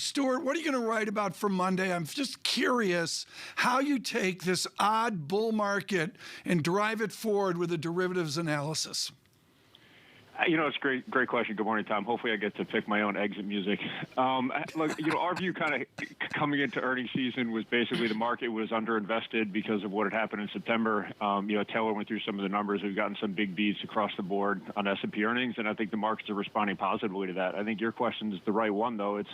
Stuart, what are you going to write about for Monday? I'm just curious how you take this odd bull market and drive it forward with a derivatives analysis. It's a great question. Good morning, Tom. Hopefully I get to pick my own exit music. Look, our view kind of coming into earnings season was basically the market was underinvested because of what had happened in September. Taylor went through some of the numbers. We've gotten some big beats across the board on S&P earnings, and I think the markets are responding positively to that. I think your question is the right one, though. It's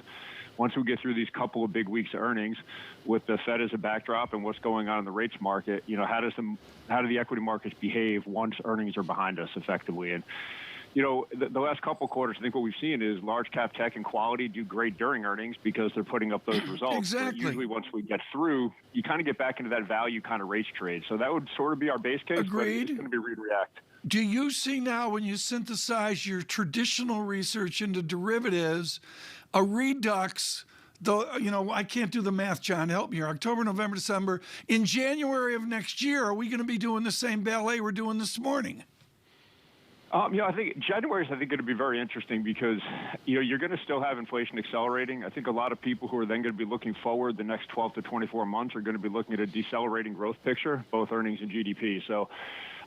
once we get through these couple of big weeks of earnings with the Fed as a backdrop and what's going on in the rates market, how do the equity markets behave once earnings are behind us effectively? And the last couple of quarters, I think what we've seen is large cap tech and quality do great during earnings because they're putting up those results. Exactly. But usually once we get through, you kind of get back into that value kind of race trade. So that would sort of be our base case. Agreed. But it's going to be read react. Do you see now, when you synthesize your traditional research into derivatives, a redux, though, I can't do the math, John, help me here, October, November, December, in January of next year, are we going to be doing the same ballet we're doing this morning? I think January is, going to be very interesting because, you're going to still have inflation accelerating. I think a lot of people who are then going to be looking forward the next 12 to 24 months are going to be looking at a decelerating growth picture, both earnings and GDP. So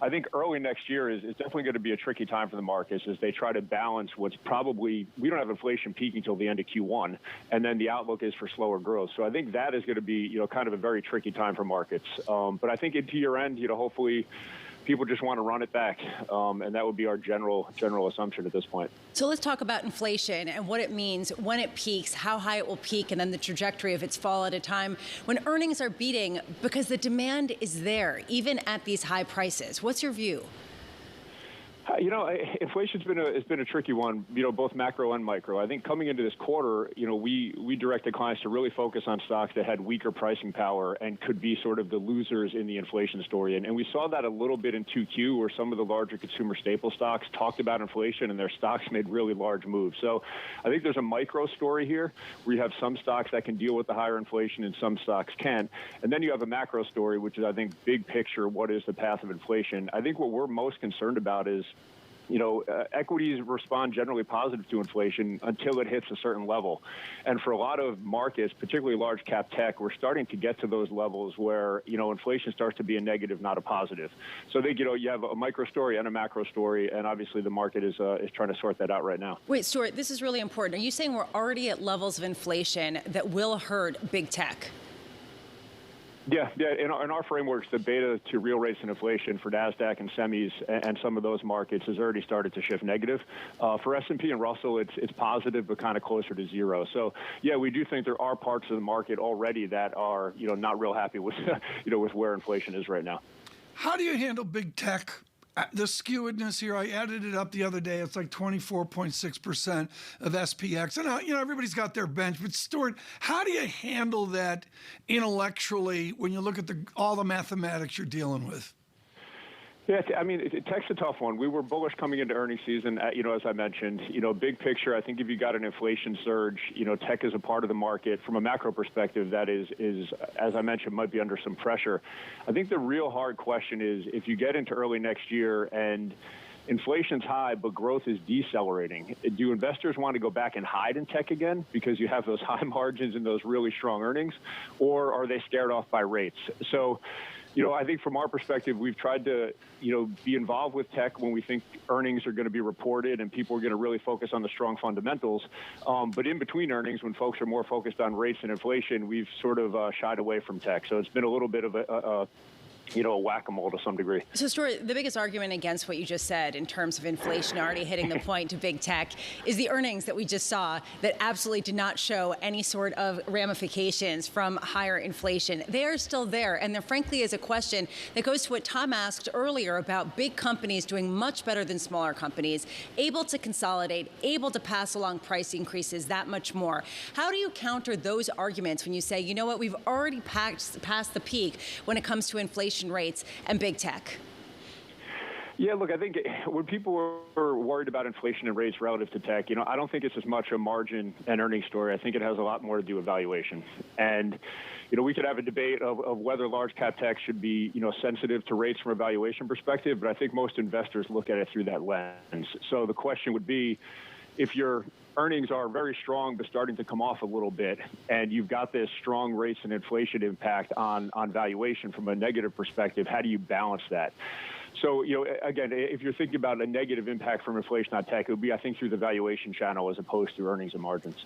I think early next year is definitely going to be a tricky time for the markets as they try to balance what's probably, we don't have inflation peaking until the end of Q1, and then the outlook is for slower growth. So I think that is going to be, kind of a very tricky time for markets. But I think into year end, hopefully people just want to run it back, and that would be our general assumption at this point. So let's talk about inflation and what it means when it peaks, how high it will peak, and then the trajectory of its fall at a time when earnings are beating because the demand is there, even at these high prices. What's your view? Inflation's been a tricky one, both macro and micro. I think coming into this quarter, we directed clients to really focus on stocks that had weaker pricing power and could be sort of the losers in the inflation story. And we saw that a little bit in 2Q where some of the larger consumer staple stocks talked about inflation and their stocks made really large moves. So I think there's a micro story here where you have some stocks that can deal with the higher inflation and some stocks can't. And then you have a macro story, which is, I think, big picture, what is the path of inflation? I think what we're most concerned about is equities respond generally positive to inflation until it hits a certain level. And for a lot of markets, particularly large cap tech, we're starting to get to those levels where, inflation starts to be a negative, not a positive. So I think, you have a micro story and a macro story, and obviously the market is trying to sort that out right now. Wait, Stuart, this is really important. Are you saying we're already at levels of inflation that will hurt big tech? Yeah. In our frameworks, the beta to real rates and inflation for NASDAQ and semis and some of those markets has already started to shift negative. For S&P and Russell, it's positive, but kind of closer to zero. So, yeah, we do think there are parts of the market already that are, not real happy with, with where inflation is right now. How do you handle big tech? The skewedness here, I added it up the other day. It's like 24.6% of SPX. And, everybody's got their bench. But, Stuart, how do you handle that intellectually when you look at all the mathematics you're dealing with? Yeah, tech's a tough one. We were bullish coming into earnings season, as I mentioned. Big picture, I think if you got an inflation surge, tech is a part of the market. From a macro perspective, that is, as I mentioned, might be under some pressure. I think the real hard question is if you get into early next year and inflation's high, but growth is decelerating, do investors want to go back and hide in tech again because you have those high margins and those really strong earnings, or are they scared off by rates? So, I think from our perspective, we've tried to, be involved with tech when we think earnings are going to be reported and people are going to really focus on the strong fundamentals. But in between earnings, when folks are more focused on rates and inflation, we've sort of shied away from tech. So it's been a little bit of a whack-a-mole to some degree. So, Stuart, the biggest argument against what you just said in terms of inflation already hitting the point to big tech is the earnings that we just saw that absolutely did not show any sort of ramifications from higher inflation. They are still there, and there frankly is a question that goes to what Tom asked earlier about big companies doing much better than smaller companies, able to consolidate, able to pass along price increases that much more. How do you counter those arguments when you say, you know what, we've already passed the peak when it comes to inflation rates and big tech? Yeah, look, I think when people are worried about inflation and rates relative to tech, I don't think it's as much a margin and earnings story. I think it has a lot more to do with valuation. And, we could have a debate of whether large cap tech should be, sensitive to rates from a valuation perspective, but I think most investors look at it through that lens. So the question would be, if you're earnings are very strong, but starting to come off a little bit. And you've got this strong rates and inflation impact on valuation from a negative perspective. How do you balance that? So, again, if you're thinking about a negative impact from inflation on tech, it would be, I think, through the valuation channel as opposed to earnings and margins.